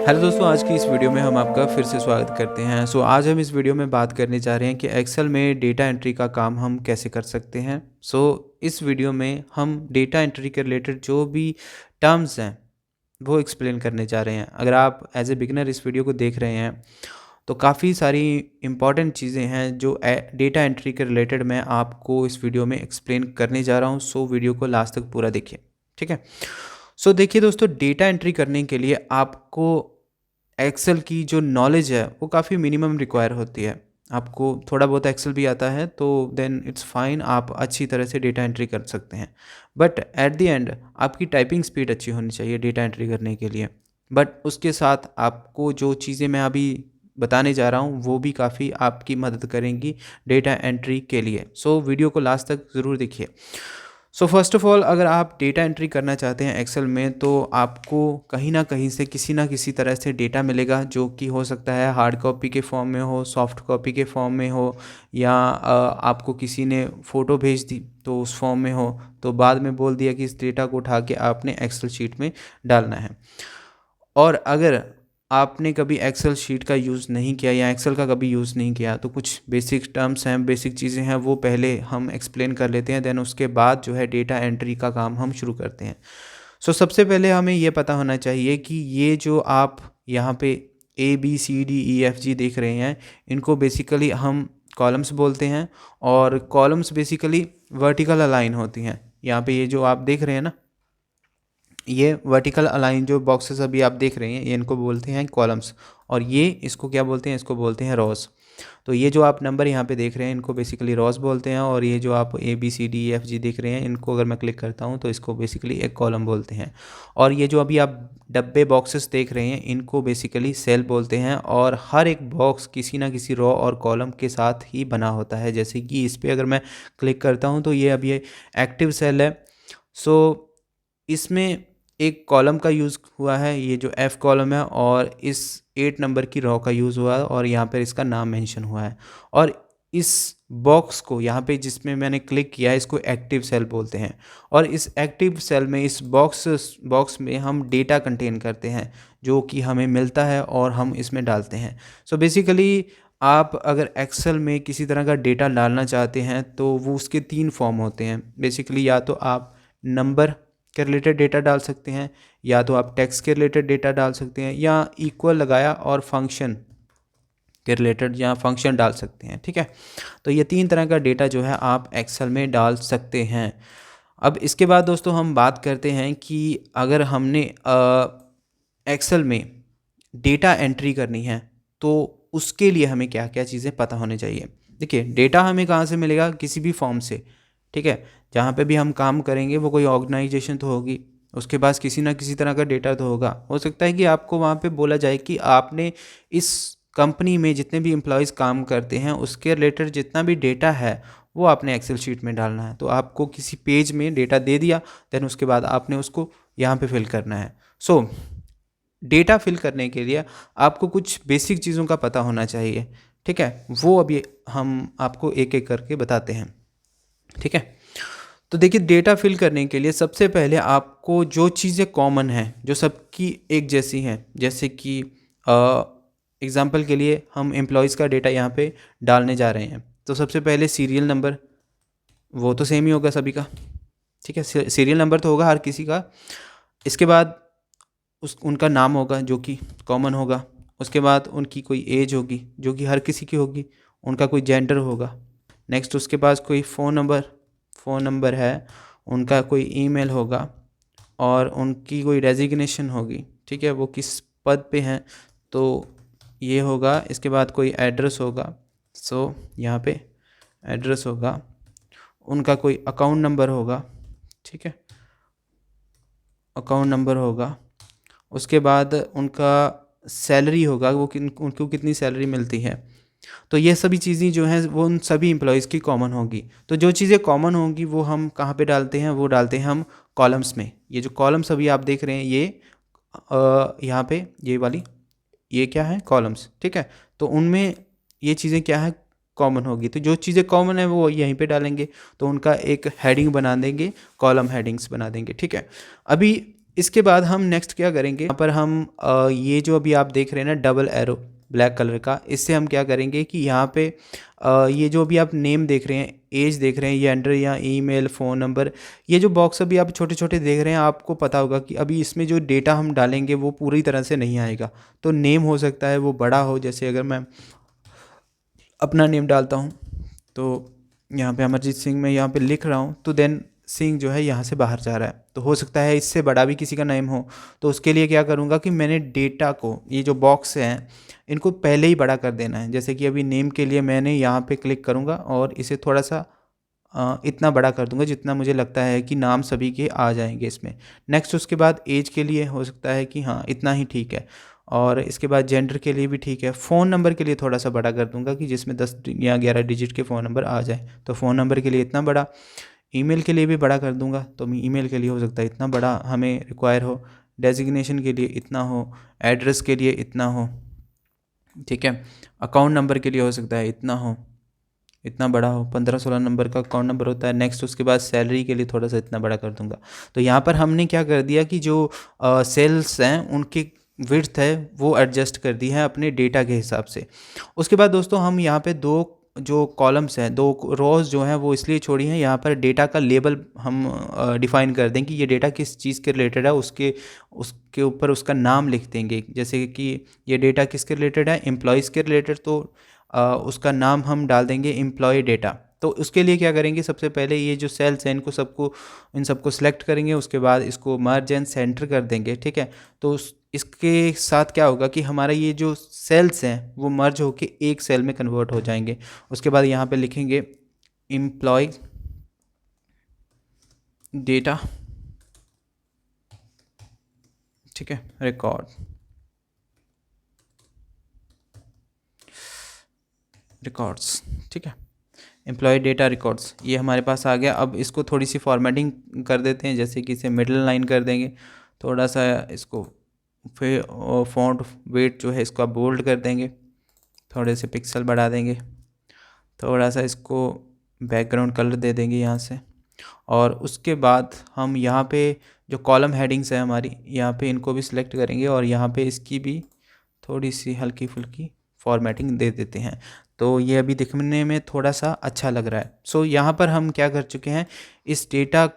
Hello दोस्तों, आज की इस वीडियो में हम आपका फिर से स्वागत करते हैं। आज हम इस वीडियो में बात करने जा रहे हैं कि एक्सेल में डेटा एंट्री का काम हम कैसे कर सकते हैं। इस वीडियो में हम डेटा एंट्री के रिलेटेड जो भी टर्म्स हैं वो एक्सप्लेन करने जा रहे हैं। अगर आप एज ए बिगिनर इस वीडियो को देख रहे हैं तो काफ़ी सारी इंपॉर्टेंट चीज़ें हैं जो डेटा एंट्री के रिलेटेड मैं आपको इस वीडियो में एक्सप्लेन करने जा रहा हूँ। वीडियो को लास्ट तक पूरा देखिए, ठीक है। देखिए दोस्तों, डेटा एंट्री करने के लिए आपको एक्सेल की जो नॉलेज है वो काफ़ी मिनिमम रिक्वायर होती है। आपको थोड़ा बहुत एक्सेल भी आता है तो देन इट्स फाइन, आप अच्छी तरह से डेटा एंट्री कर सकते हैं। बट एट द एंड आपकी टाइपिंग स्पीड अच्छी होनी चाहिए डेटा एंट्री करने के लिए। बट उसके साथ आपको जो चीज़ें मैं अभी बताने जा रहा हूँ वो भी काफ़ी आपकी मदद करेंगी डेटा एंट्री के लिए। वीडियो को लास्ट तक ज़रूर देखिए। फर्स्ट ऑफ ऑल, अगर आप डेटा एंट्री करना चाहते हैं एक्सेल में तो आपको कहीं ना कहीं से किसी ना किसी तरह से डेटा मिलेगा, जो कि हो सकता है हार्ड कॉपी के फॉर्म में हो, सॉफ्ट कॉपी के फॉर्म में हो, या आपको किसी ने फ़ोटो भेज दी तो उस फॉर्म में हो, तो बाद में बोल दिया कि इस डेटा को उठा के आपने एक्सेल शीट में डालना है। और अगर आपने कभी एक्सेल शीट का यूज़ नहीं किया या एक्सेल का कभी यूज़ नहीं किया तो कुछ बेसिक टर्म्स हैं, बेसिक चीज़ें हैं, वो पहले हम एक्सप्लेन कर लेते हैं। देन उसके बाद जो है डेटा एंट्री का काम हम शुरू करते हैं। सबसे पहले हमें ये पता होना चाहिए कि ये जो आप यहाँ पे ABCDEFG देख रहे हैं, इनको बेसिकली हम कॉलम्स बोलते हैं। और कॉलम्स बेसिकली वर्टिकल अलाइन होती हैं। यहाँ पे ये जो आप देख रहे हैं ना, ये वर्टिकल अलाइन जो बॉक्सेस अभी आप देख रहे हैं, ये इनको बोलते हैं कॉलम्स। और ये इसको क्या बोलते हैं? इसको बोलते हैं रॉस। तो ये जो आप नंबर यहाँ पे देख रहे हैं इनको बेसिकली रॉस बोलते हैं। और ये जो आप ABCDEFG देख रहे हैं, इनको अगर मैं क्लिक करता हूँ तो इसको बेसिकली एक कॉलम बोलते हैं। और ये जो अभी आप डब्बे बॉक्सेस देख रहे हैं, इनको बेसिकली सेल बोलते हैं। और हर एक बॉक्स किसी ना किसी रॉ और कॉलम के साथ ही बना होता है। जैसे कि इस पर अगर मैं क्लिक करता हूँ तो ये अभी एक्टिव सेल है। इसमें एक कॉलम का यूज़ हुआ है, ये जो F कॉलम है, और इस 8 नंबर की रॉ का यूज़ हुआ है, और यहाँ पर इसका नाम मेंशन हुआ है। और इस बॉक्स को यहाँ पे जिसमें मैंने क्लिक किया है, इसको एक्टिव सेल बोलते हैं। और इस एक्टिव सेल में, इस बॉक्स में हम डेटा कंटेन करते हैं जो कि हमें मिलता है और हम इसमें डालते हैं। बेसिकली आप अगर एक्सेल में किसी तरह का डेटा डालना चाहते हैं तो वो उसके 3 फॉर्म होते हैं बेसिकली। या तो आप नंबर के रिलेटेड डेटा डाल सकते हैं, या तो आप टेक्स्ट के रिलेटेड डेटा डाल सकते हैं, या इक्वल लगाया और फंक्शन के रिलेटेड या फंक्शन डाल सकते हैं, ठीक है। तो ये 3 तरह का डेटा जो है आप एक्सेल में डाल सकते हैं। अब इसके बाद दोस्तों हम बात करते हैं कि अगर हमने एक्सेल में डेटा एंट्री करनी है तो उसके लिए हमें क्या क्या चीज़ें पता होनी चाहिए। देखिए, डेटा हमें कहाँ से मिलेगा? किसी भी फॉर्म से, ठीक है। जहाँ पे भी हम काम करेंगे वो कोई ऑर्गेनाइजेशन तो होगी, उसके पास किसी ना किसी तरह का डेटा तो होगा। हो सकता है कि आपको वहाँ पे बोला जाए कि आपने इस कंपनी में जितने भी एम्प्लॉयज़ काम करते हैं उसके रिलेटेड जितना भी डेटा है वो आपने एक्सेल शीट में डालना है। तो आपको किसी पेज में डेटा दे दिया, देन उसके बाद आपने उसको यहाँ पे फिल करना है। डेटा फिल करने के लिए आपको कुछ बेसिक चीज़ों का पता होना चाहिए, ठीक है। वो अभी हम आपको एक एक करके बताते हैं, ठीक है। तो देखिए, डेटा फिल करने के लिए सबसे पहले आपको जो चीज़ें कॉमन हैं, जो सबकी एक जैसी हैं, जैसे कि एग्जांपल के लिए हम एम्प्लॉयज़ का डेटा यहाँ पे डालने जा रहे हैं। तो सबसे पहले सीरियल नंबर, वो तो सेम ही होगा सभी का, ठीक है। सीरियल नंबर तो होगा हर किसी का। इसके बाद उनका नाम होगा जो कि कॉमन होगा। उसके बाद उनकी कोई एज होगी जो कि हर किसी की होगी। उनका कोई जेंडर होगा। नेक्स्ट उसके पास कोई फ़ोन नंबर है। उनका कोई ईमेल होगा और उनकी कोई रेजिग्नेशन होगी, ठीक है, वो किस पद पे हैं तो ये होगा। इसके बाद कोई एड्रेस होगा, यहाँ पे एड्रेस होगा। उनका कोई अकाउंट नंबर होगा, ठीक है, अकाउंट नंबर होगा। उसके बाद उनका सैलरी होगा, वो उनको कितनी सैलरी मिलती है। तो ये सभी चीज़ें जो हैं वो उन सभी एम्प्लॉयज़ की कॉमन होगी। तो जो चीज़ें कॉमन होंगी वो हम कहाँ पे डालते हैं? वो डालते हैं हम कॉलम्स में। ये जो कॉलम्स अभी आप देख रहे हैं, ये यहाँ पे ये वाली, ये क्या है? कॉलम्स, ठीक है। तो उनमें ये चीज़ें क्या है? कॉमन होगी। तो जो चीज़ें कॉमन है वो यहीं पे डालेंगे। तो उनका एक हेडिंग बना देंगे, कॉलम हेडिंग्स बना देंगे, ठीक है। अभी इसके बाद हम नेक्स्ट क्या करेंगे, यहाँ पर हम ये जो अभी आप देख रहे हैं ना डबल एरो ब्लैक कलर का, इससे हम क्या करेंगे कि यहाँ पे ये जो अभी आप नेम देख रहे हैं, एज देख रहे हैं, ये एंटर या ईमेल, फ़ोन नंबर, ये जो बॉक्स अभी आप छोटे छोटे देख रहे हैं, आपको पता होगा कि अभी इसमें जो डेटा हम डालेंगे वो पूरी तरह से नहीं आएगा। तो नेम हो सकता है वो बड़ा हो, जैसे अगर मैं अपना नेम डालता हूँ तो यहाँ पे अमरजीत सिंह मैं यहाँ पे लिख रहा हूँ, तो देन सिंह जो है यहाँ से बाहर जा रहा है, तो हो सकता है इससे बड़ा भी किसी का नेम हो। तो उसके लिए क्या करूँगा कि मैंने डेटा को, ये जो बॉक्स हैं इनको पहले ही बड़ा कर देना है। जैसे कि अभी नेम के लिए मैंने यहाँ पे क्लिक करूँगा और इसे थोड़ा सा इतना बड़ा कर दूंगा जितना मुझे लगता है कि नाम सभी के आ जाएंगे इसमें। नेक्स्ट उसके बाद एज के लिए हो सकता है कि हाँ इतना ही ठीक है, और इसके बाद जेंडर के लिए भी ठीक है। फ़ोन नंबर के लिए थोड़ा सा बड़ा कर दूंगा कि जिसमें 10 या 11 डिजिट के फ़ोन नंबर आ जाए, तो फ़ोन नंबर के लिए इतना बड़ा। ईमेल के लिए भी बड़ा कर दूंगा, तो ईमेल के लिए हो सकता है इतना बड़ा हमें रिक्वायर हो। डेजिग्नेशन के लिए इतना हो, एड्रेस के लिए इतना हो, ठीक है। अकाउंट नंबर के लिए हो सकता है इतना हो, इतना बड़ा हो, 15-16 नंबर का अकाउंट नंबर होता है। नेक्स्ट उसके बाद सैलरी के लिए थोड़ा सा इतना बड़ा कर दूंगा। तो यहाँ पर हमने क्या कर दिया कि जो सेल्स हैं उनकी विड्थ है वो एडजस्ट कर दी है अपने डेटा के हिसाब से। उसके बाद दोस्तों हम यहाँ पे दो जो कॉलम्स हैं, दो रोज़ जो हैं वो इसलिए छोड़ी हैं, यहाँ पर डेटा का लेबल हम डिफ़ाइन कर दें कि ये डेटा किस चीज़ के रिलेटेड है, उसके ऊपर उसका नाम लिख देंगे। जैसे कि ये डेटा किसके रिलेटेड है, एम्प्लॉयज़ के रिलेटेड, तो उसका नाम हम डाल देंगे एम्प्लॉय डेटा। तो उसके लिए क्या करेंगे, सबसे पहले ये जो सेल्स हैं इन सबको सिलेक्ट करेंगे, उसके बाद इसको मर्ज एंड सेंटर कर देंगे, ठीक है। तो इसके साथ क्या होगा कि हमारा ये जो सेल्स हैं वो मर्ज होके एक सेल में कन्वर्ट हो जाएंगे। उसके बाद यहाँ पे लिखेंगे एम्प्लॉय डेटा, ठीक है, रिकॉर्ड्स, ठीक है, एम्प्लॉय डेटा रिकॉर्ड्स ये हमारे पास आ गया। अब इसको थोड़ी सी फॉर्मेटिंग कर देते हैं, जैसे कि इसे मिडिल लाइन कर देंगे, थोड़ा सा इसको फिर फॉन्ट वेट जो है इसको आप बोल्ड कर देंगे, थोड़े से पिक्सल बढ़ा देंगे, थोड़ा सा इसको बैकग्राउंड कलर दे देंगे यहाँ से। और उसके बाद हम यहाँ पे जो कॉलम हेडिंग्स है हमारी, यहाँ पे इनको भी सिलेक्ट करेंगे और यहाँ पे इसकी भी थोड़ी सी हल्की फुल्की फॉर्मेटिंग दे देते हैं। तो ये अभी दिखने में थोड़ा सा अच्छा लग रहा है। सो यहाँ पर हम क्या कर चुके हैं, इस डेटा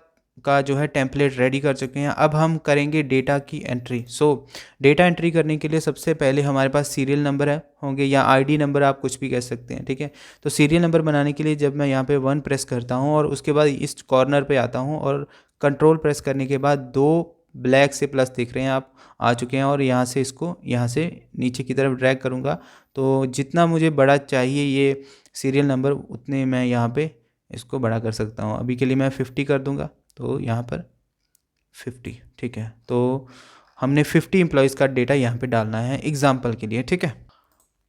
का जो है टेम्पलेट रेडी कर चुके हैं। अब हम करेंगे डेटा की एंट्री। सो डेटा एंट्री करने के लिए सबसे पहले हमारे पास सीरियल नंबर है होंगे या आईडी नंबर, आप कुछ भी कह सकते हैं, ठीक है। तो सीरियल नंबर बनाने के लिए जब मैं यहाँ पे 1 प्रेस करता हूँ और उसके बाद इस कॉर्नर पे आता हूँ और कंट्रोल प्रेस करने के बाद 2 ब्लैक से प्लस दिख रहे हैं आप आ चुके हैं, और यहाँ से इसको यहाँ से नीचे की तरफ ड्रैग करूँगा तो जितना मुझे बड़ा चाहिए ये सीरियल नंबर उतने मैं यहाँ पे इसको बड़ा कर सकता हूँ। अभी के लिए मैं 50 कर दूँगा, तो यहाँ पर 50, ठीक है। तो हमने 50 एम्प्लॉयज़ का डेटा यहाँ पे डालना है एग्जाम्पल के लिए, ठीक है।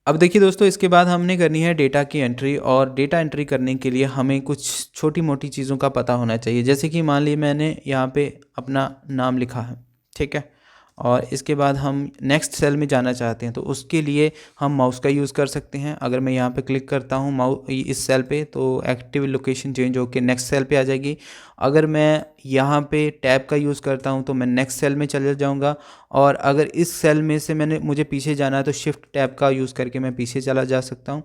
अब देखिए दोस्तों, इसके बाद हमने करनी है डेटा की एंट्री, और डेटा एंट्री करने के लिए हमें कुछ छोटी मोटी चीज़ों का पता होना चाहिए। जैसे कि मान लीजिए मैंने यहाँ पे अपना नाम लिखा है, ठीक है, और इसके बाद हम नेक्स्ट सेल में जाना चाहते हैं, तो उसके लिए हम माउस का यूज़ कर सकते हैं। अगर मैं यहाँ पे क्लिक करता हूँ इस सेल पे, तो एक्टिव लोकेशन चेंज होकर नेक्स्ट सेल पे आ जाएगी। अगर मैं यहाँ पे टैब का यूज़ करता हूँ तो मैं नेक्स्ट सेल में चले जाऊँगा, और अगर इस सेल में से मुझे पीछे जाना है तो शिफ्ट टैब का यूज़ करके मैं पीछे चला जा सकता हूँ।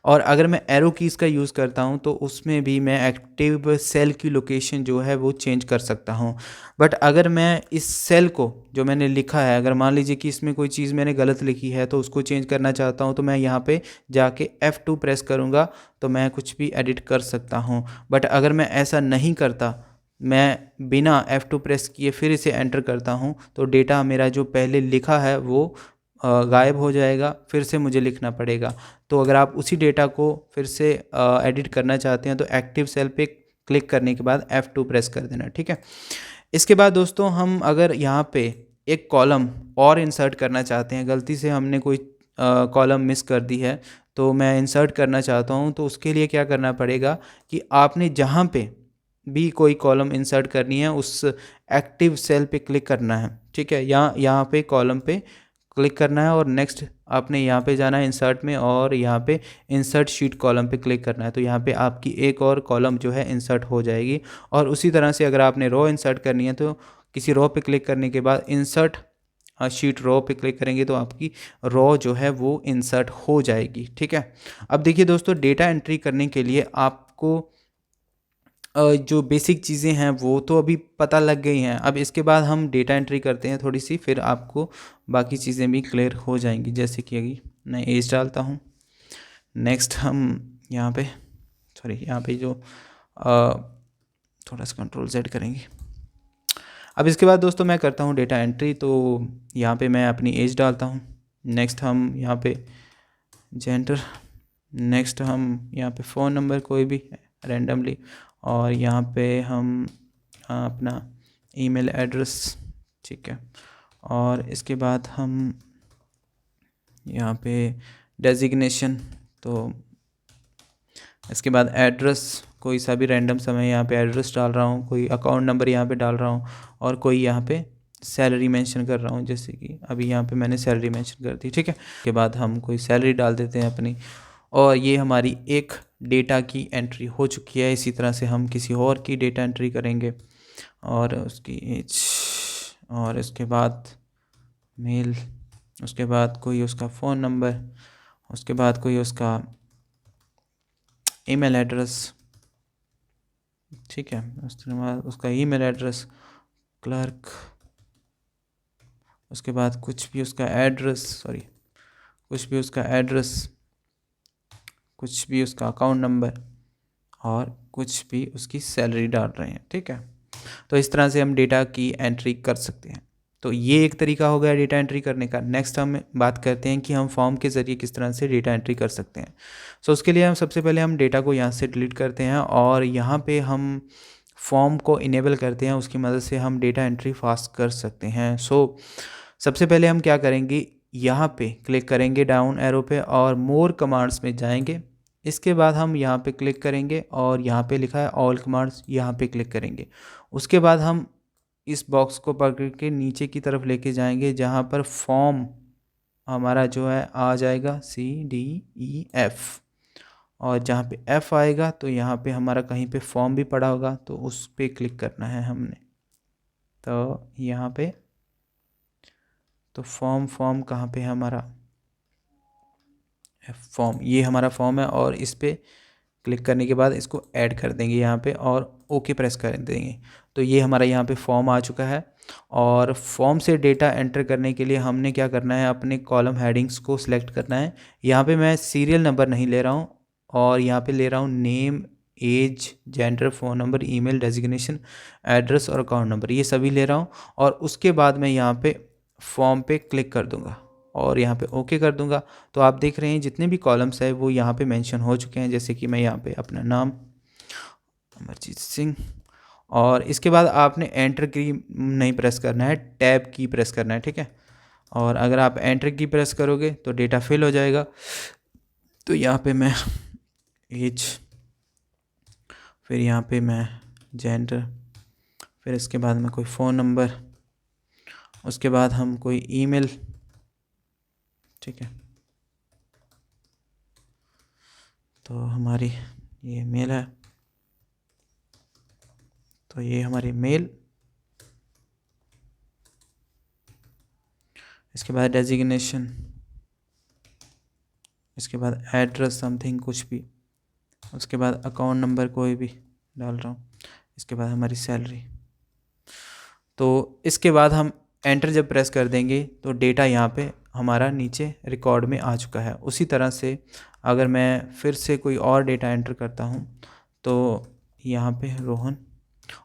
और अगर मैं एरो कीज़ का यूज़ करता हूँ तो उसमें भी मैं एक्टिव सेल की लोकेशन जो है वो चेंज कर सकता हूँ। बट अगर मैं इस सेल को जो मैंने लिखा है, अगर मान लीजिए कि इसमें कोई चीज़ मैंने गलत लिखी है तो उसको चेंज करना चाहता हूँ, तो मैं यहाँ पे जाके F2 प्रेस करूँगा तो मैं कुछ भी एडिट कर सकता हूँ। बट अगर मैं ऐसा नहीं करता, मैं बिना F2 प्रेस किए फिर इसे एंटर करता हूँ, तो डेटा मेरा जो पहले लिखा है वो गायब हो जाएगा, फिर से मुझे लिखना पड़ेगा। तो अगर आप उसी डेटा को फिर से एडिट करना चाहते हैं तो एक्टिव सेल पे क्लिक करने के बाद F2 प्रेस कर देना, ठीक है। इसके बाद दोस्तों हम अगर यहाँ पे एक कॉलम और इंसर्ट करना चाहते हैं, गलती से हमने कोई कॉलम मिस कर दी है तो मैं इंसर्ट करना चाहता हूँ, तो उसके लिए क्या करना पड़ेगा कि आपने जहाँ पे भी कोई कॉलम इंसर्ट करनी है उस एक्टिव सेल पे क्लिक करना है, ठीक है। यहाँ पे कॉलम पे क्लिक करना है और नेक्स्ट आपने यहाँ पे जाना है इंसर्ट में, और यहाँ पे इंसर्ट शीट कॉलम पे क्लिक करना है। तो यहाँ पे आपकी एक और कॉलम जो है इंसर्ट हो जाएगी। और उसी तरह से अगर आपने रो इंसर्ट करनी है तो किसी रो पे क्लिक करने के बाद इंसर्ट शीट रो पे क्लिक करेंगे तो आपकी रो जो है वो इंसर्ट हो जाएगी। ठीक है, अब देखिए दोस्तों, डेटा एंट्री करने के लिए आपको जो बेसिक चीज़ें हैं वो तो अभी पता लग गई हैं। अब इसके बाद हम डेटा एंट्री करते हैं थोड़ी सी, फिर आपको बाकी चीज़ें भी क्लियर हो जाएंगी। जैसे कि अभी मैं एज डालता हूँ, नेक्स्ट हम यहाँ पे यहाँ पे जो थोड़ा सा कंट्रोल Z करेंगे। अब इसके बाद दोस्तों मैं करता हूँ डेटा एंट्री, तो यहाँ पे मैं अपनी एज डालता हूँ। नेक्स्ट हम यहाँ पे जेंडर, नेक्स्ट हम यहाँ पे फ़ोन नंबर कोई भी रैंडमली, और यहाँ पे हम अपना ईमेल एड्रेस। ठीक है, और इसके बाद हम यहाँ पे डेजिग्नेशन, तो इसके बाद एड्रेस कोई सा भी रैंडम समय यहाँ पे एड्रेस डाल रहा हूँ, कोई अकाउंट नंबर यहाँ पे डाल रहा हूँ, और कोई यहाँ पे सैलरी मेंशन कर रहा हूँ, जैसे कि अभी यहाँ पे मैंने सैलरी मेंशन कर दी। ठीक है, उसके बाद हम कोई सैलरी डाल देते हैं अपनी, और ये हमारी एक डेटा की एंट्री हो चुकी है। इसी तरह से हम किसी और की डेटा एंट्री करेंगे, और उसकी एज, और इसके बाद मेल, उसके बाद कोई उसका फ़ोन नंबर, उसके बाद कोई उसका ईमेल एड्रेस। ठीक है, उसके बाद उसका ईमेल एड्रेस, क्लर्क, उसके बाद कुछ भी उसका एड्रेस, कुछ भी उसका एड्रेस, कुछ भी उसका अकाउंट नंबर, और कुछ भी उसकी सैलरी डाल रहे हैं। ठीक है, तो इस तरह से हम डेटा की एंट्री कर सकते हैं। तो ये एक तरीका हो गया डेटा एंट्री करने का। नेक्स्ट हम बात करते हैं कि हम फॉर्म के ज़रिए किस तरह से डेटा एंट्री कर सकते हैं। सो उसके लिए हम सबसे पहले हम डेटा को यहाँ से डिलीट करते हैं, और यहाँ पे हम फॉर्म को इनेबल करते हैं। उसकी मदद से हम डेटा एंट्री फास्ट कर सकते हैं। सो सबसे पहले हम क्या करेंगे, यहाँ पे क्लिक करेंगे डाउन एरो पे, और मोर कमांड्स में जाएंगे। इसके बाद हम यहाँ पे क्लिक करेंगे, और यहाँ पे लिखा है ऑल कमांड्स, यहाँ पे क्लिक करेंगे। उसके बाद हम इस बॉक्स को पकड़ के नीचे की तरफ लेके जाएंगे, जहाँ पर फॉर्म हमारा जो है आ जाएगा CDEF, और जहाँ पे F आएगा तो यहाँ पे हमारा कहीं पे फॉर्म भी पड़ा होगा, तो उस पर क्लिक करना है हमने। तो यहाँ पे तो फॉर्म कहाँ पे है हमारा, फॉर्म, ये हमारा फॉर्म है, और इस पर क्लिक करने के बाद इसको ऐड कर देंगे यहाँ पे, और ओके प्रेस कर देंगे। तो ये हमारा यहाँ पे फॉर्म आ चुका है। और फॉर्म से डेटा एंटर करने के लिए हमने क्या करना है, अपने कॉलम हेडिंग्स को सिलेक्ट करना है। यहाँ पे मैं सीरियल नंबर नहीं ले रहा हूँ, और यहाँ पे ले रहा हूँ name, age, gender, phone number, email, designation, address और अकाउंट नंबर, ये सभी ले रहा हूँ। और उसके बाद मैं यहाँ पे फॉर्म पे क्लिक कर दूँगा, और यहाँ पे ओके कर दूंगा। तो आप देख रहे हैं जितने भी कॉलम्स है वो यहाँ पे मेंशन हो चुके हैं। जैसे कि मैं यहाँ पे अपना नाम अमरजीत सिंह, और इसके बाद आपने एंटर की नहीं प्रेस करना है, टैब की प्रेस करना है। ठीक है, और अगर आप एंटर की प्रेस करोगे तो डेटा फिल हो जाएगा। तो यहाँ पे मैं एज, फिर यहाँ पे मैं जेंडर, फिर इसके बाद में कोई फ़ोन नंबर, उसके बाद हम कोई ईमेल। ठीक है, तो हमारी ये मेल है, तो ये हमारी मेल। इसके बाद डेजिग्नेशन, इसके बाद एड्रेस समथिंग कुछ भी, उसके बाद अकाउंट नंबर कोई भी डाल रहा हूँ, इसके बाद हमारी सैलरी। तो इसके बाद हम एंटर जब प्रेस कर देंगे तो डेटा यहाँ पे हमारा नीचे रिकॉर्ड में आ चुका है। उसी तरह से अगर मैं फिर से कोई और डेटा एंटर करता हूँ तो यहाँ पे रोहन,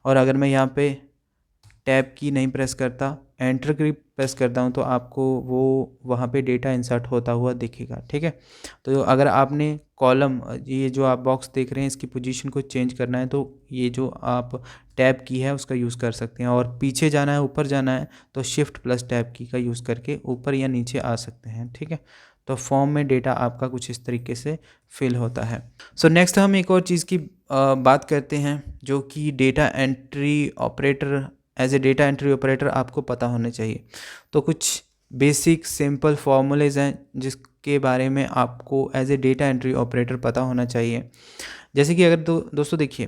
और अगर मैं यहाँ पे टैब की नहीं प्रेस करता, एंटर की प्रेस करता हूँ, तो आपको वो वहाँ पे डेटा इंसर्ट होता हुआ दिखेगा। ठीक है, तो अगर आपने कॉलम, ये जो आप बॉक्स देख रहे हैं, इसकी पोजीशन को चेंज करना है तो ये जो आप टैब की है उसका यूज़ कर सकते हैं। और पीछे जाना है, ऊपर जाना है, तो शिफ्ट प्लस टैब की का यूज़ करके ऊपर या नीचे आ सकते हैं। ठीक है, तो फॉर्म में डेटा आपका कुछ इस तरीके से फिल होता है। सो नेक्स्ट हम एक और चीज़ की बात करते हैं, जो कि data entry operator, as a data entry operator आपको पता होने चाहिए। तो कुछ बेसिक सिंपल फार्मूलेज हैं जिसके बारे में आपको as a data entry operator पता होना चाहिए। जैसे कि अगर दोस्तों देखिए,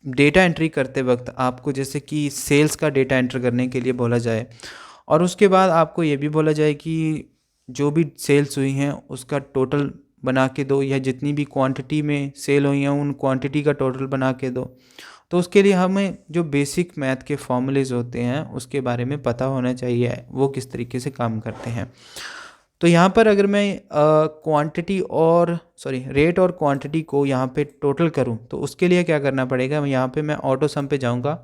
डेटा एंट्री करते वक्त आपको जैसे कि सेल्स का डेटा एंटर करने के लिए बोला जाए और उसके बाद आपको ये भी बोला जाए कि जो भी सेल्स हुई हैं उसका टोटल बना के दो, या जितनी भी क्वांटिटी में सेल हुई हैं उन क्वांटिटी का टोटल बना के दो। तो उसके लिए हमें जो बेसिक मैथ के फॉर्मूलेज होते हैं उसके बारे में पता होना चाहिए, वो किस तरीके से काम करते हैं। तो यहाँ पर अगर मैं क्वांटिटी और रेट और क्वांटिटी को यहाँ पे टोटल करूँ तो उसके लिए क्या करना पड़ेगा, यहाँ पे मैं ऑटो सम पे जाऊँगा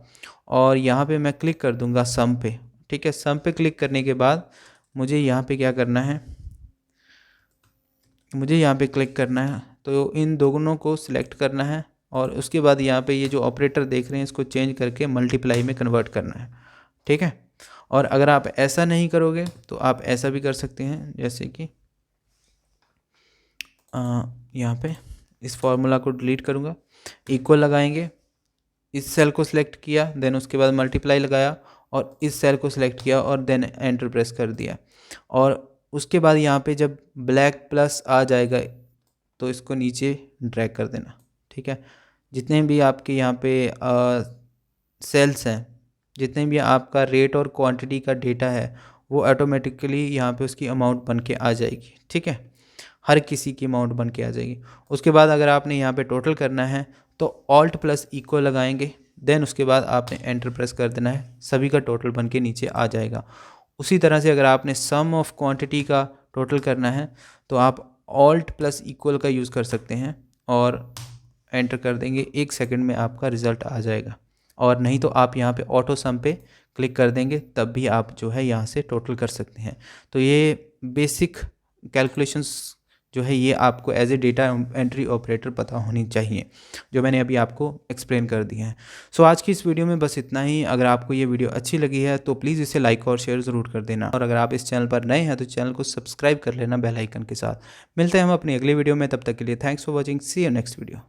और यहाँ पे मैं क्लिक कर दूँगा सम पे। ठीक है, सम पे क्लिक करने के बाद मुझे यहाँ पे क्या करना है, मुझे यहाँ पे क्लिक करना है, तो इन दोनों को सिलेक्ट करना है और उसके बाद यहाँ पे ये जो ऑपरेटर देख रहे हैं इसको चेंज करके मल्टीप्लाई में कन्वर्ट करना है। ठीक है, और अगर आप ऐसा नहीं करोगे तो आप ऐसा भी कर सकते हैं, जैसे कि यहाँ पे इस फॉर्मूला को डिलीट करूँगा, इक्वल लगाएंगे, इस सेल को सिलेक्ट किया, देन उसके बाद मल्टीप्लाई लगाया और इस सेल को सिलेक्ट किया और देन एंटर प्रेस कर दिया। और उसके बाद यहाँ पे जब ब्लैक प्लस आ जाएगा तो इसको नीचे ड्रैग कर देना। ठीक है, जितने भी आपके यहाँ पे सेल्स हैं, जितने भी आपका रेट और क्वांटिटी का डेटा है वो ऑटोमेटिकली यहाँ पे उसकी अमाउंट बन के आ जाएगी। ठीक है, हर किसी की अमाउंट बन के आ जाएगी। उसके बाद अगर आपने यहाँ पे टोटल करना है तो ऑल्ट प्लस इक्वल लगाएंगे, देन उसके बाद आपने एंटर प्रेस कर देना है, सभी का टोटल बन के नीचे आ जाएगा। उसी तरह से अगर आपने सम ऑफ क्वांटिटी का टोटल करना है तो आप ऑल्ट प्लस इक्वल का यूज़ कर सकते हैं और एंटर कर देंगे, 1 सेकंड में आपका रिज़ल्ट आ जाएगा। और नहीं तो आप यहाँ पे ऑटो सम पे क्लिक कर देंगे, तब भी आप जो है यहाँ से टोटल कर सकते हैं। तो ये बेसिक कैलकुलेशंस जो है ये आपको as a data entry operator पता होनी चाहिए, जो मैंने अभी आपको एक्सप्लेन कर दिए हैं। सो आज की इस वीडियो में बस इतना ही। अगर आपको ये वीडियो अच्छी लगी है तो प्लीज़ इसे लाइक और शेयर ज़रूर कर देना, और अगर आप इस चैनल पर नए हैं तो चैनल को सब्सक्राइब कर लेना बेल आइकन के साथ। मिलते हैं हम अपनी अगली वीडियो में, तब तक के लिए thanks for watching, see you next video.